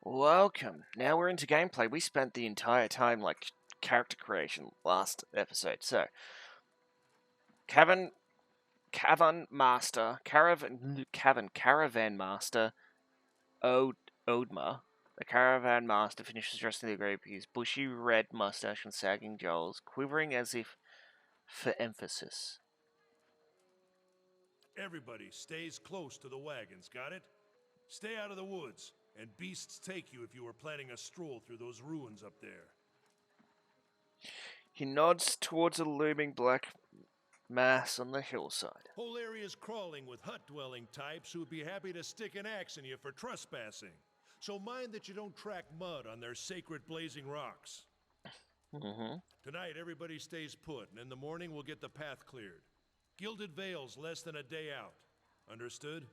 Welcome. Now we're into gameplay. We spent the entire time like character creation last episode. So, Caravan Master, Caravan Master, Odma. The Caravan Master finishes dressing the group. His bushy red mustache and sagging jowls, quivering as if for emphasis. Everybody stays close to the wagons, got it? Stay out of the woods, and beasts take you if you were planning a stroll through those ruins up there. He nods towards a looming black mass on the hillside. Whole area's crawling with hut-dwelling types who would be happy to stick an axe in you for trespassing. So mind that you don't track mud on their sacred blazing rocks. Tonight, everybody stays put, and in the morning we'll get the path cleared. Gilded Vale's less than a day out. Understood?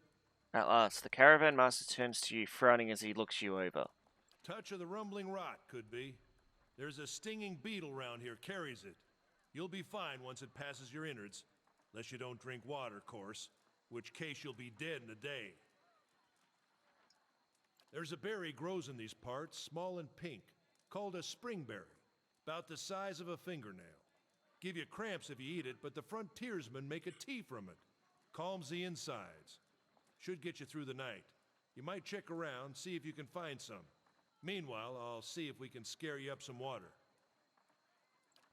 At last, the Caravan Master turns to you, frowning as he looks you over. Touch of the rumbling rot, could be. There's a stinging beetle round here, carries it. You'll be fine once it passes your innards. Unless you don't drink water, of course. Which case you'll be dead in a day. There's a berry grows in these parts, small and pink, called a springberry. About the size of a fingernail. Give you cramps if you eat it, but the frontiersmen make a tea from it. Calms the insides. Should get you through the night. You might check around, see if you can find some. Meanwhile, I'll see if we can scare you up some water.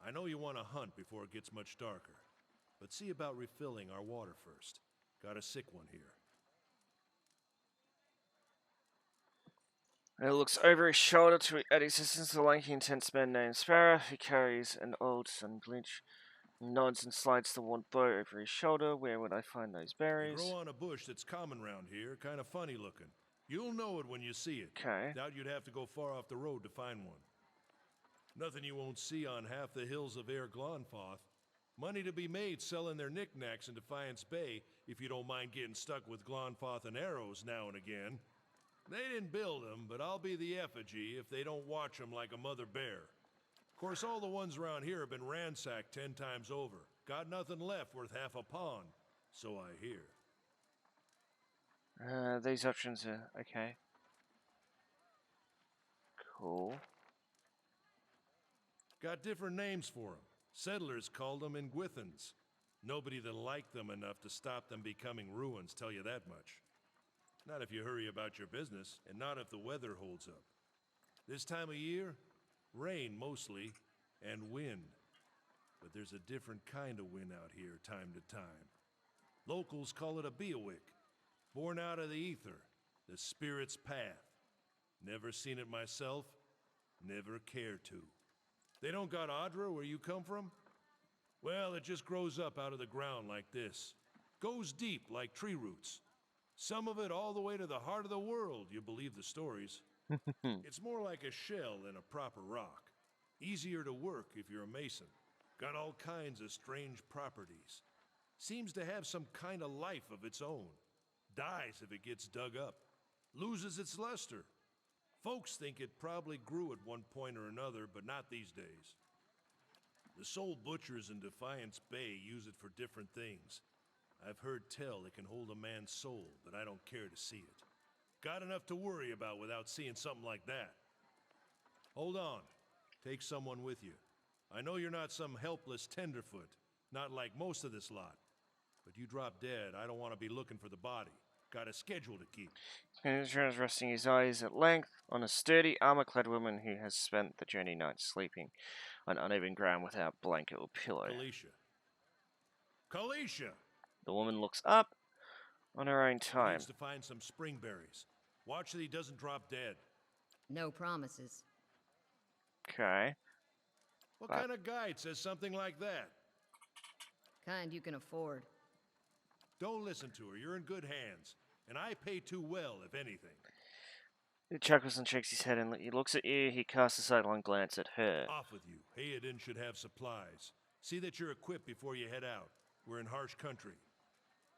I know you want to hunt before it gets much darker, but see about refilling our water first. Got a sick one here. And he looks over his shoulder at his assistant, a lanky, intense man named Sparrow, who carries an old sun bleach. Nods and slides the worn bow over his shoulder. Where would I find those berries? They grow on a bush that's common round here, kind of funny looking. You'll know it when you see it. Okay. Doubt you'd have to go far off the road to find one. Nothing you won't see on half the hills of Air Glonfoth. Money to be made selling their knickknacks in Defiance Bay, if you don't mind getting stuck with Glonfoth and arrows now and again. They didn't build them, but I'll be the effigy if they don't watch them like a mother bear. Of course, all the ones around here have been ransacked 10 times over. Got nothing left worth half a pond, so I hear. These options are okay. Cool. Got different names for them. Settlers called them Ingwithans. Nobody that liked them enough to stop them becoming ruins, tell you that much. Not if you hurry about your business, and not if the weather holds up. This time of year, rain mostly, and wind. But there's a different kind of wind out here time to time. Locals call it a beawick, born out of the ether, the spirit's path. Never seen it myself, never cared to. They don't got Audra where you come from? Well, it just grows up out of the ground like this. Goes deep like tree roots. Some of it all the way to the heart of the world, you believe the stories. It's more like a shell than a proper rock. Easier to work if you're a mason. Got all kinds of strange properties. Seems to have some kind of life of its own. Dies if it gets dug up. Loses its luster. Folks think it probably grew at one point or another, but not these days. The soul butchers in Defiance Bay use it for different things. I've heard tell it can hold a man's soul, but I don't care to see it. Got enough to worry about without seeing something like that. Hold on. Take someone with you. I know you're not some helpless tenderfoot, not like most of this lot. But you drop dead, I don't want to be looking for the body. Got a schedule to keep. He's resting his eyes at length on a sturdy, armor-clad woman who has spent the journey night sleeping on uneven ground without blanket or pillow. Kalisha! The woman looks up on her own time. Needs to find some springberries. Watch that he doesn't drop dead. No promises. Okay. What kind of guide says something like that? Kind you can afford. Don't listen to her. You're in good hands. And I pay too well, if anything. He chuckles and shakes his head, and he looks at you. He casts a sidelong glance at her. Off with you. Hayden should have supplies. See that you're equipped before you head out. We're in harsh country.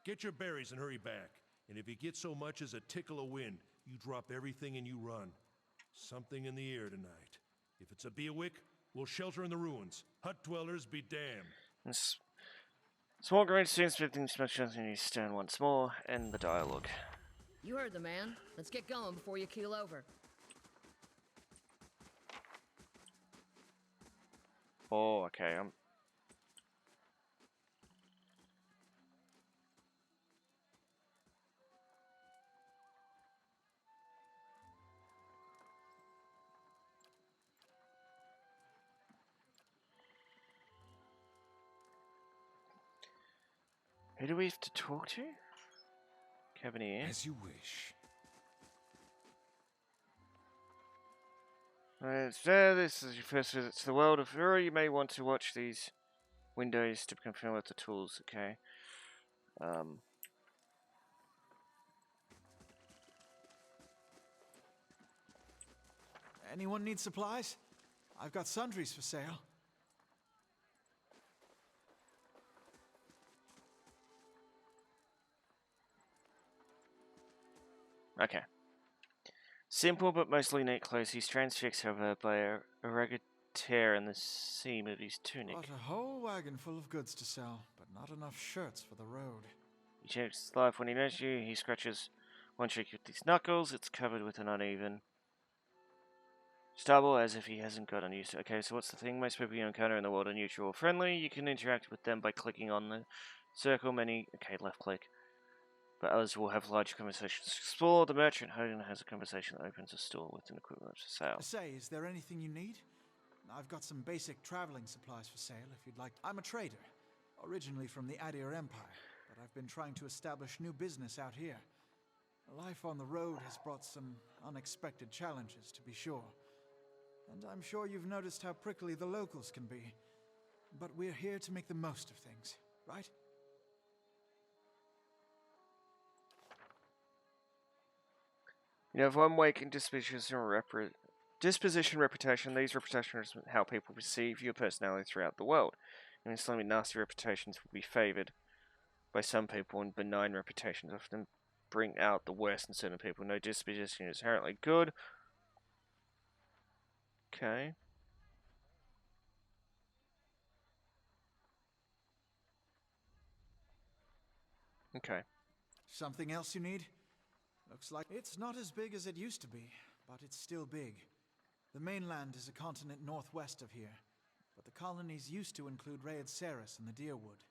Get your berries and hurry back. And if you get so much as a tickle of wind, you drop everything and you run. Something in the air tonight. If it's a beawick, we'll shelter in the ruins. Hut dwellers be damned. Small green students with things much in his stern once more, and the dialogue. You heard the man. Let's get going before you keel over. Oh, okay. Who do we have to talk to? Cabinet. As you wish. So this is your first visit to the world of Fura. You may want to watch these windows to confirm with the tools, okay? Anyone need supplies? I've got sundries for sale. Okay. Simple but mostly neat clothes. He's transfixed, however, by a ragged tear in the seam of his tunic. Got a whole wagon full of goods to sell, but not enough shirts for the road. He checks his life when he knows you. He scratches one cheek with his knuckles. It's covered with an uneven stubble, as if he hasn't gotten used to it. Okay, so what's the thing? Most people you encounter in the world are neutral or friendly. You can interact with them by clicking on the circle menu. Okay, left click. But others will have large conversations to explore. The merchant Hogan has a conversation that opens a store with an equivalent for sale. Say, is there anything you need? I've got some basic traveling supplies for sale if you'd like. I'm a trader, originally from the IIIML Empire, but I've been trying to establish new business out here. Life on the road has brought some unexpected challenges, to be sure. And I'm sure you've noticed how prickly the locals can be. But we're here to make the most of things, right? You have one week in disposition reputation. These reputations are how people perceive your personality throughout the world. And slightly nasty reputations will be favoured by some people, and benign reputations often bring out the worst in certain people. No disposition is inherently good. Okay. Okay. Something else you need? Looks like it's not as big as it used to be, but it's still big. The mainland is a continent northwest of here, but the colonies used to include Recapture and the Deerwood.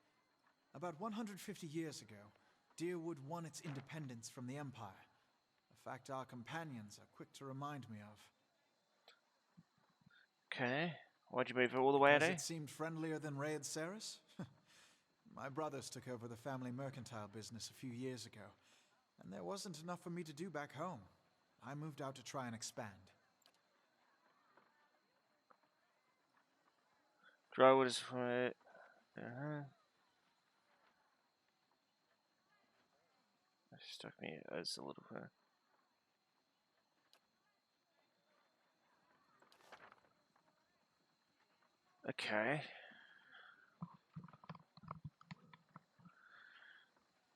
About 150 years ago, Deerwood won its independence from the Empire, a fact our companions are quick to remind me of. Okay. Why'd you move all the way out Because here? it seemed friendlier than Recapture? My brothers took over the family mercantile business a few years ago, and there wasn't enough for me to do back home. I moved out to try and expand. Drywood is from it. That struck me as a little bit. Okay.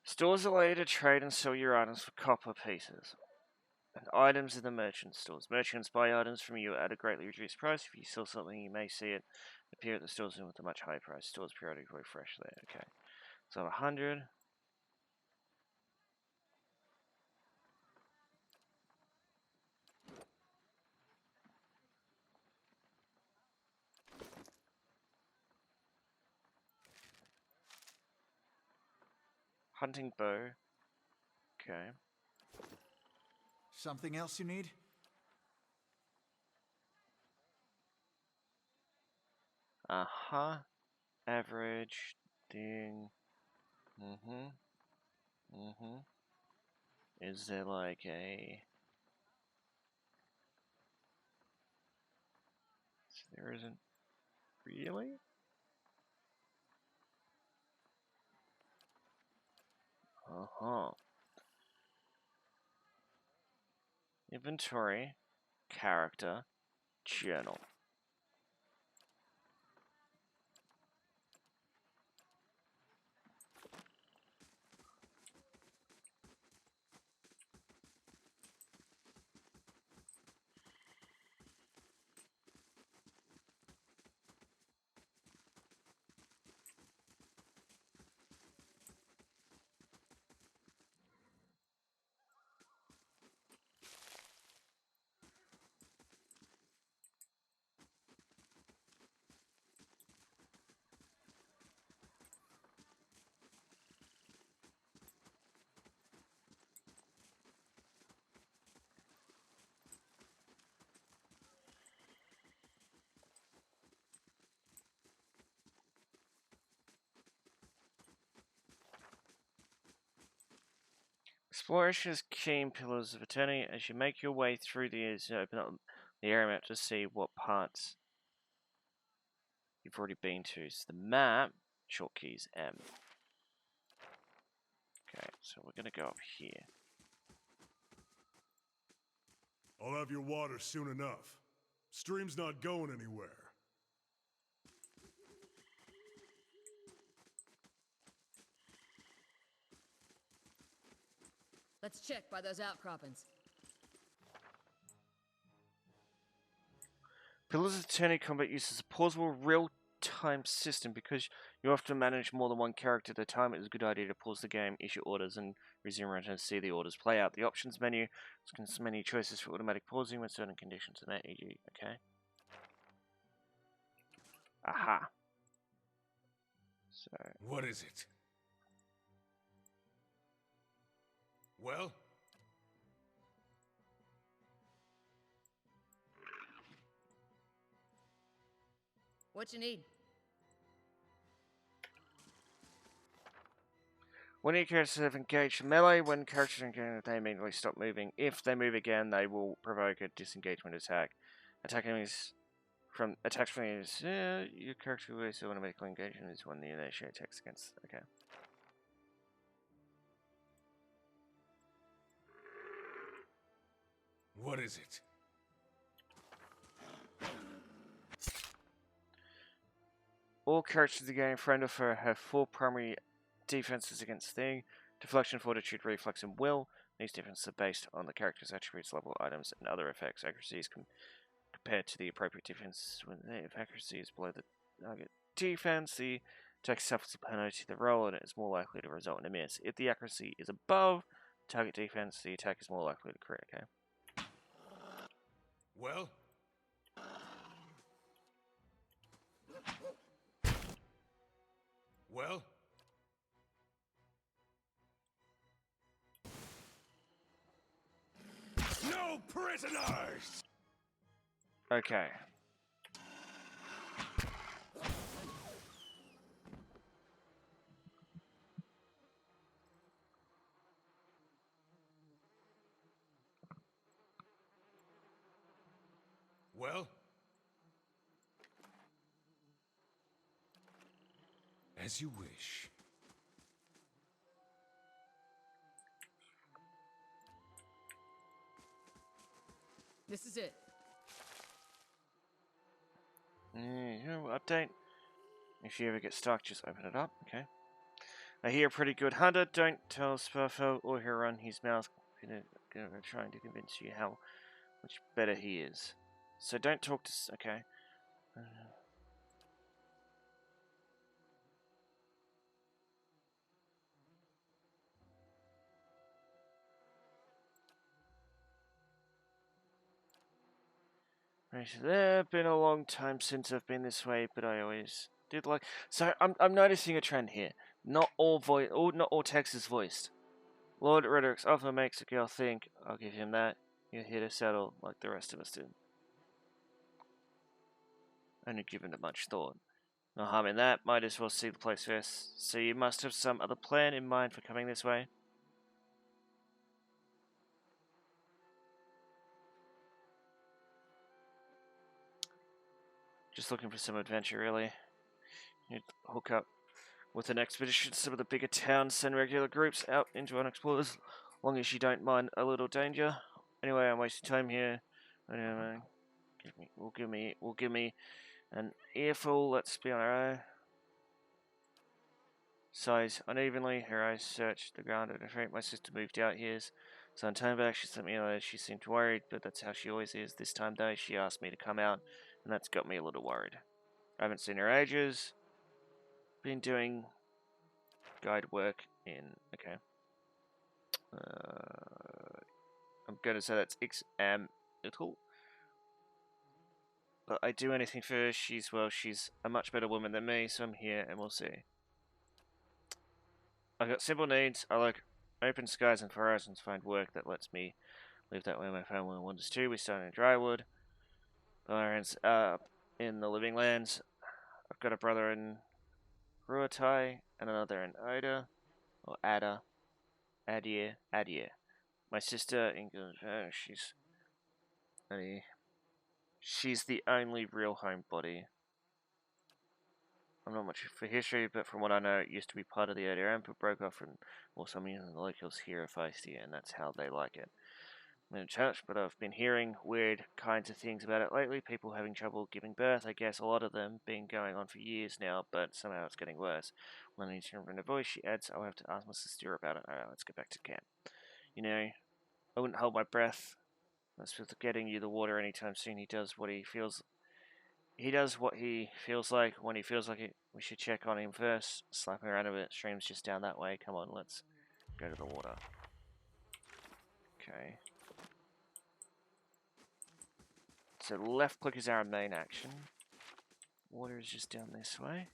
Stores allow you to trade and sell your items for copper pieces. And items in the merchant stores. Merchants buy items from you at a greatly reduced price. If you sell something, you may see it appear at the stores with a much higher price. Stores periodically refresh there. Okay. So 100. Hunting bow. Okay. Something else you need? Uh-huh. Average. Ding. Mm-hmm. Mm-hmm. Is there like a... There isn't really? Uh-huh. Inventory. Character. Journal. Exploration is key in Pillars of Eternity. As you make your way through the areas, you open up the area map to see what parts you've already been to. So the map, short keys M. Okay, so we're gonna go up here. I'll have your water soon enough. Stream's not going anywhere. Let's check by those outcroppings. Pillars of Eternity combat uses a pausable real-time system. Because you often manage more than one character at a time, it is a good idea to pause the game, issue orders, and resume run to see the orders play out. The options menu has many choices for automatic pausing when certain conditions are met, e.g. Okay. Aha. So. What is it? Well? What you need? When your characters have engaged melee, when characters are engaged, they immediately stop moving. If they move again, they will provoke a disengagement attack. Attacking enemies from attacks from enemies, your character will also automatically engage and is when the initiate attacks against. Okay. What is it? All characters in the game, friend or foe, have 4 primary defenses against Thing: Deflection, Fortitude, Reflex, and Will. These defenses are based on the character's attributes, level, items, and other effects. Accuracy is compared to the appropriate defense. When if accuracy is below the target defense, the attack suffers a penalty to the roll and it is more likely to result in a miss. If the accuracy is above target defense, the attack is more likely to crit. Okay. Well? Well? No prisoners! Okay. Well? As you wish. This is it. Update. If you ever get stuck, just open it up. Okay. I hear a pretty good hunter. Don't tell Spurfell or he'll run his mouth. Trying to convince you how much better he is. So don't talk to. Okay. Right, there been a long time since I've been this way, but I always did like. So I'm noticing a trend here. Not all text is voiced. Lord Redrix often makes a girl think. I'll give him that. You're here to settle like the rest of us did. Only given it much thought. No harm in that. Might as well see the place first. So you must have some other plan in mind for coming this way. Just looking for some adventure, really. You'd hook up with an expedition to some of the bigger towns, send regular groups out into unexplored, as long as you don't mind a little danger. Anyway, I'm wasting time here. Will give me an earful. Let's be on our own. Sighs unevenly. Her eyes searched the ground. I'm afraid my sister moved out here. Some time back, she sent me a letter. She seemed worried, but that's how she always is. This time, though, she asked me to come out, and that's got me a little worried. I haven't seen her ages. Been doing guide work in. Okay. I'm going to say that's XM little. But I do anything for her. She's a much better woman than me, so I'm here and we'll see. I've got simple needs. I like open skies and horizons, find work that lets me live that way my family wants too. We started in Drywood. My parents are in the Living Lands. I've got a brother in Ruatai and another in Oda, or Ada. Adieu, adieu. My sister, England, she's the only real homebody. I'm not much for history, but from what I know, it used to be part of the IIIML, but broke off from, well, some of the locals here are feisty, and that's how they like it. I'm in church, but I've been hearing weird kinds of things about it lately. People having trouble giving birth, I guess a lot of them been going on for years now, but somehow it's getting worse. When I need to remember her voice, she adds, I'll have to ask my sister about it. Alright, let's get back to camp. You know, I wouldn't hold my breath. That's with getting you the water anytime soon. He does what he feels like when he feels like it. We should check on him first. Slap him around a bit. Stream's just down that way. Come on, let's go to the water. Okay. So left click is our main action. Water is just down this way.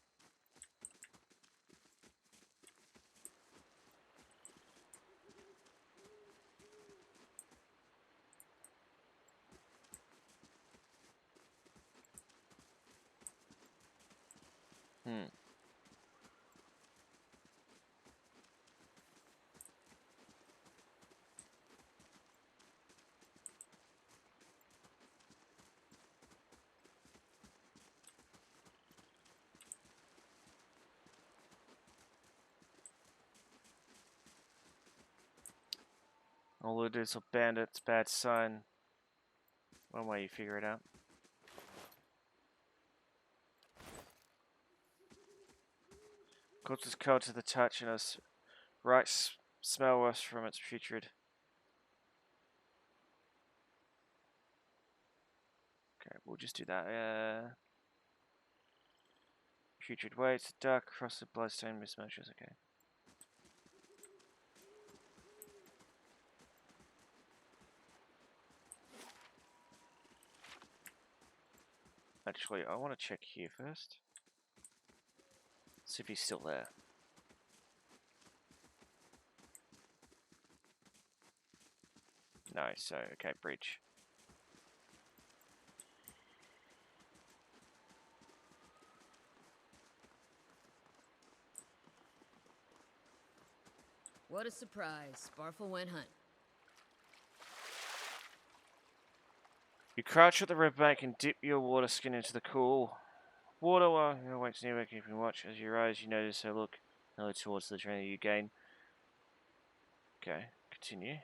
All it is a bandits, bad sign. One way you figure it out. Corpse is cold to the touch and us right smell worse from its putrid. Okay, we'll just do that. Putrid weights, dark crusted bloodstone mismatches, okay. Actually, I want to check here first. See if he's still there. No, so, okay, bridge. What a surprise. Sparfle went hunt. You crouch at the riverbank and dip your water skin into the cool water while you wait nearby, keeping watch. As you rise, you notice her look towards the trainer you gain. Okay, continue.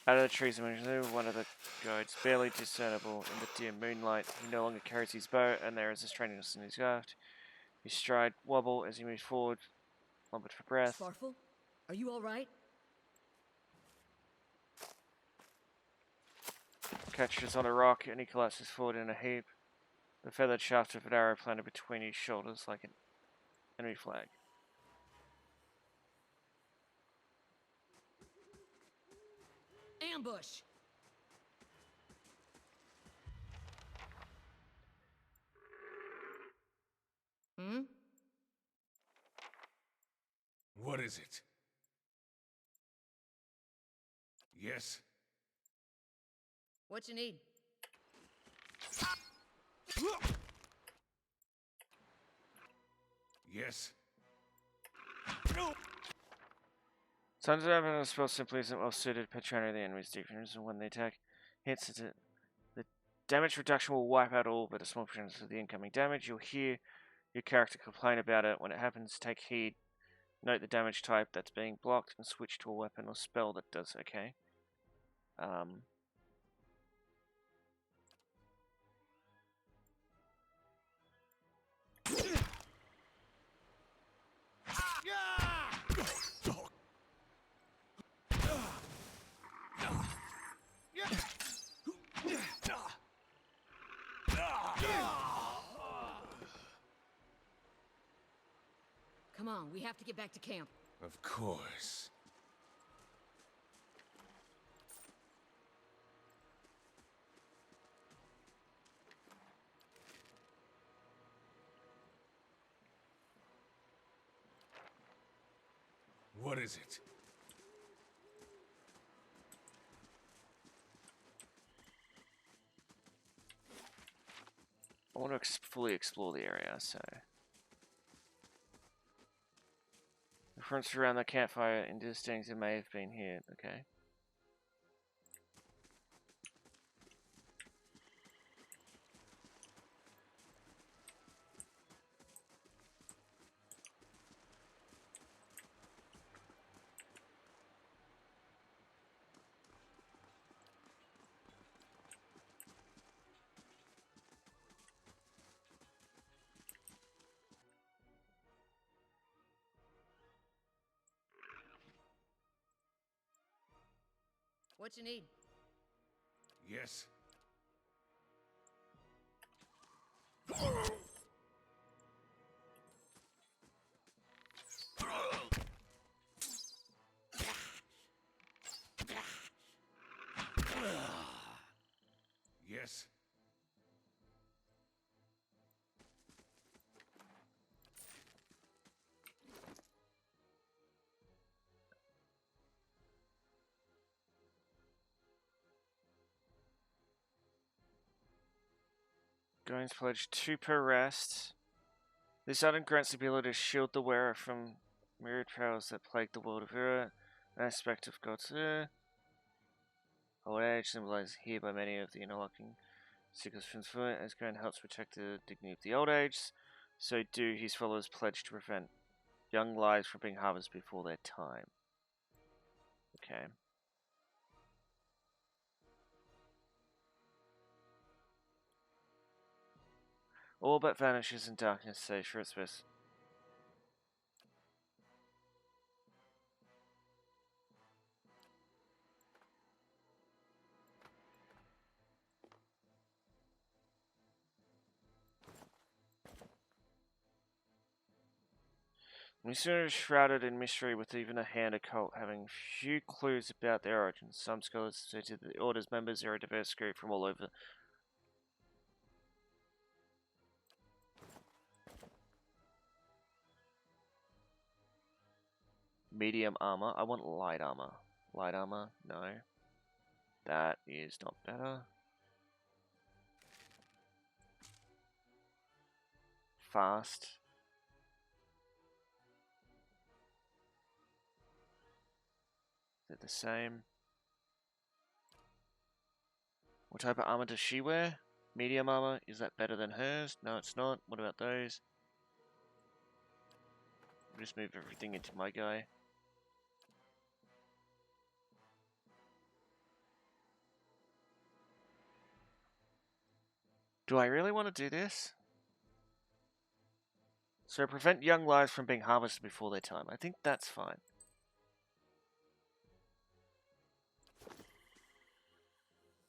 Out of the trees, one of the guides, barely discernible in the dim moonlight. He no longer carries his bow, and there is a strangeness in his shaft. His stride wobble as he moves forward, lumbered for breath. Sparfle? Are you alright? Catches on a rock, and he collapses forward in a heap. The feathered shaft of an arrow planted between his shoulders like an enemy flag. Ambush! Hmm? What is it? Yes? What you need? Yes? Sons of Heaven, a spell simply isn't well suited. Patrona the enemy's defense, and when the attack hits it, the damage reduction will wipe out all but a small percentage of the incoming damage. You'll hear your character complain about it. When it happens, take heed. Note the damage type that's being blocked and switch to a weapon or spell that does okay. Come on, we have to get back to camp. Of course. What is it? I want to fully explore the area, so Fronts around the campfire indistinct it may have been here. Okay. What you need? Yes. Yes. Goings pledge 2 per rest. This item grants the ability to shield the wearer from myriad perils that plague the world of Ura, an aspect of God's old age, symbolized here by many of the interlocking seekers from foot, as Grand helps protect the dignity of the old age. So do his followers pledge to prevent young lives from being harvested before their time. Okay. All but vanishes in darkness, save for its best. Missouri is shrouded in mystery, with even a hand occult having few clues about their origins. Some scholars stated that the Order's members are a diverse group from all over. Medium armor. I want light armor. Light armor? No. That is not better. Fast. They're the same. What type of armor does she wear? Medium armor. Is that better than hers? No, it's not. What about those? Just move everything into my guy. Do I really want to do this? So prevent young lives from being harvested before their time. I think that's fine.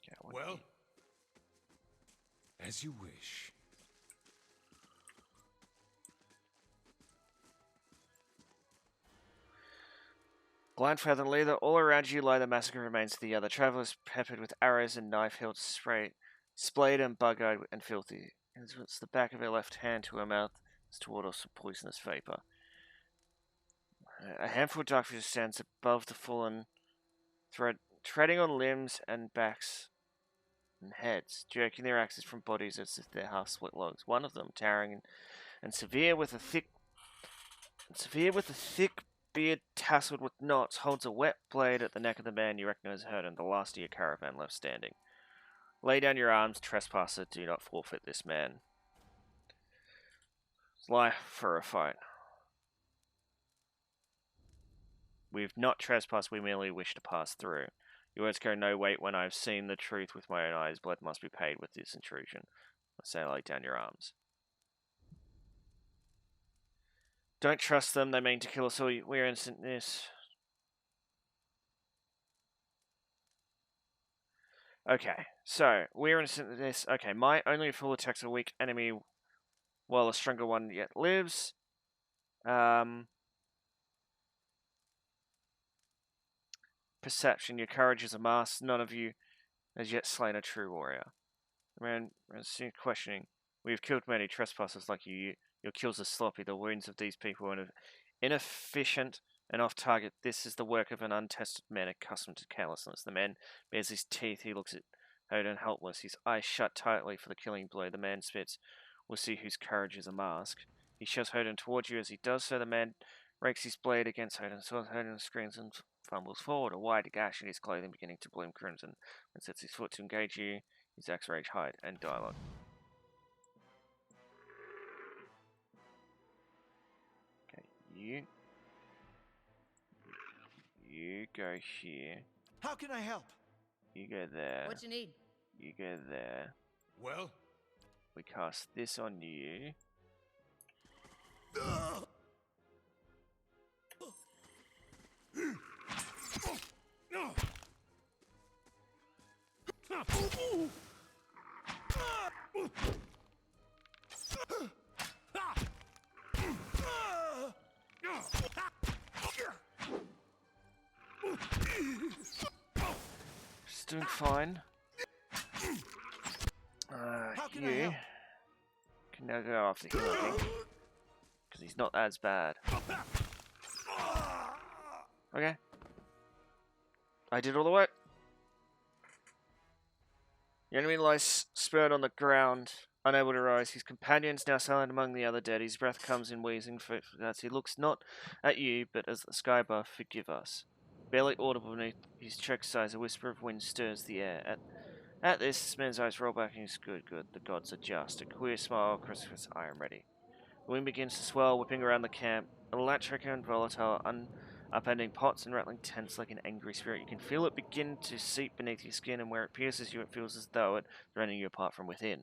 Okay, Well, as you wish. Blindfold and leather, all around you lie the massacre remains of the other travelers, peppered with arrows and knife hilts, splayed and bug-eyed and filthy. It's the back of her left hand to her mouth as toward us some poisonous vapor. A handful of dark figures stands above the fallen, treading on limbs and backs and heads, jerking their axes from bodies as if they're half-split logs. One of them, towering and severe with a thick beard tasseled with knots, holds a wet blade at the neck of the man you recognize as Herden, the last of your caravan left standing. Lay down your arms, trespasser, do not forfeit this man. Life for a fight. We've not trespassed, we merely wish to pass through. Your words carry no weight when I have seen the truth with my own eyes. Blood must be paid with this intrusion. I say, lay down your arms. Don't trust them, they mean to kill us all. We're innocent in this. Okay, so, we're innocent in this. Okay, my only full attacks a weak enemy while a stronger one yet lives. Perception, your courage is a mask. None of you has yet slain a true warrior. Around questioning, we have killed many trespassers like you. Your kills are sloppy. The wounds of these people are inefficient and off target. This is the work of an untested man accustomed to carelessness. The man bares his teeth. He looks at Odin helpless, his eyes shut tightly for the killing blow. The man spits. We'll see whose courage is a mask. He shoves Odin towards you. As he does so, the man rakes his blade against Hoden, so Hoden screams and fumbles forward, a wide gash in his clothing beginning to bloom crimson, and sets his foot to engage you. His axe rage height and dialogue. Okay, you go here. How can I help? You go there. What you need? You go there. Well? We cast this on you. Just doing fine. How can I You help? can now go after him, I think. Because he's not as bad. Okay. I did all the work. The enemy lies spurred on the ground, unable to rise. His companions now silent among the other dead. His breath comes in wheezing as he looks not at you, but as the sky above. Forgive us. Barely audible beneath his chest size, a whisper of wind stirs the air. At this man's eyes roll back and he's good. The gods are just. A queer smile crosses his eye. I am ready. The wind begins to swell, whipping around the camp. Electric and volatile, upending pots and rattling tents like an angry spirit. You can feel it begin to seep beneath your skin, and where it pierces you, it feels as though it's rending you apart from within.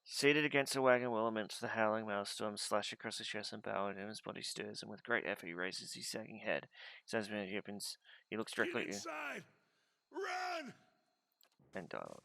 Seated against a wagon wheel amidst the howling maelstrom, slash across his chest and bow, and his body stirs, and with great effort he raises his sagging head. His eyes he opens, he looks directly at you. Inside! Run! And dialogue.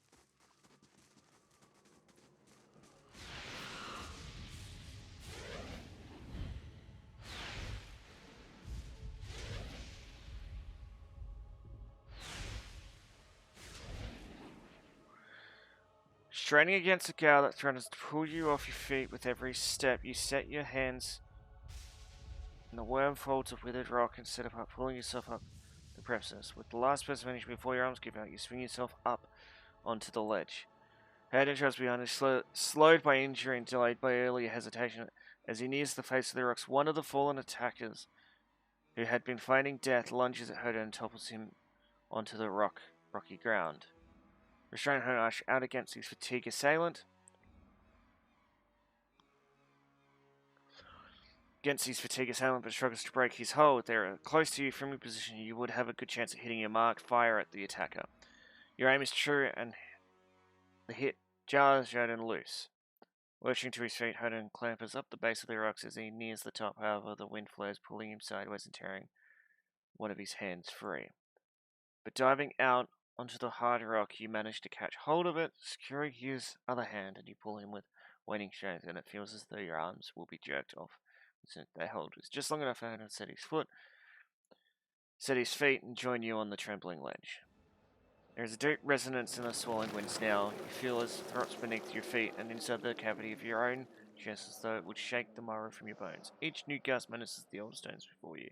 Straining against a gale that threatens to pull you off your feet with every step, you set your hands in the worm folds of withered rock and set apart, pulling yourself up the precipice. With the last person finishing before your arms give out, you swing yourself up onto the ledge. Head and trust behind him, slowed by injury and delayed by earlier hesitation. As he nears the face of the rocks, one of the fallen attackers, who had been feigning death, lunges at Hoden and topples him onto the rocky ground. Restraining her out against his fatigued assailant. But struggles to break his hold. They're close to you from your position. You would have a good chance of hitting your mark. Fire at the attacker. Your aim is true, and the hit jars Hoden loose. Lurching to his feet, Hoden clambers up the base of the rocks as he nears the top. However, the wind flares, pulling him sideways and tearing one of his hands free. But diving out onto the hard rock, you manage to catch hold of it, securing his other hand, and you pull him with waning strength, and it feels as though your arms will be jerked off. Their hold was just long enough for him to set his feet, and join you on the trembling ledge. There is a deep resonance in the swelling winds now. You feel as throats beneath your feet and inside the cavity of your own chest as though it would shake the marrow from your bones. Each new gust menaces the old stones before you,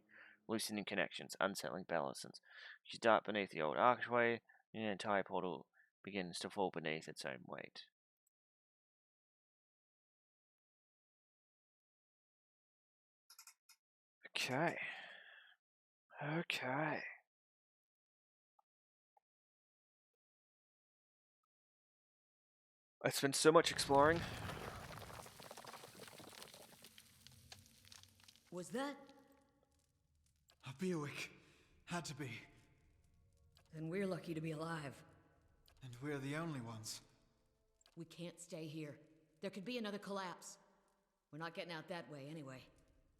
loosening connections, unsettling balances. As you dart beneath the old archway, the entire portal begins to fall beneath its own weight. Okay. I spent so much exploring. Was that? A Bewick. Had to be. Then we're lucky to be alive. And we're the only ones. We can't stay here. There could be another collapse. We're not getting out that way anyway.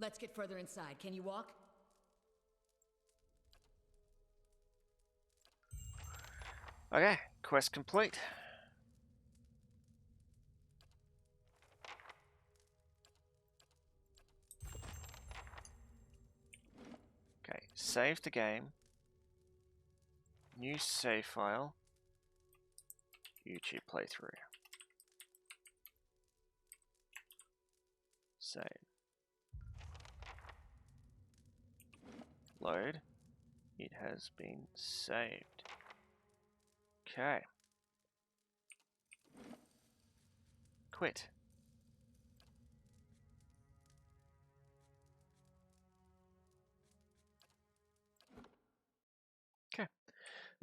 Let's get further inside. Can you walk? Okay, quest complete. Okay, save the game. New save file. YouTube playthrough. Save. Load. It has been saved. Okay. Quit.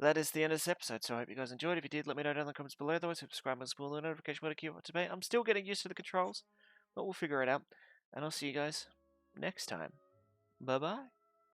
that is the end of this episode. So I hope you guys enjoyed. If you did, let me know down in the comments below. Otherwise, subscribe and spoil the notification bell to keep up to date. I'm still getting used to the controls, but we'll figure it out. And I'll see you guys next time. Bye bye.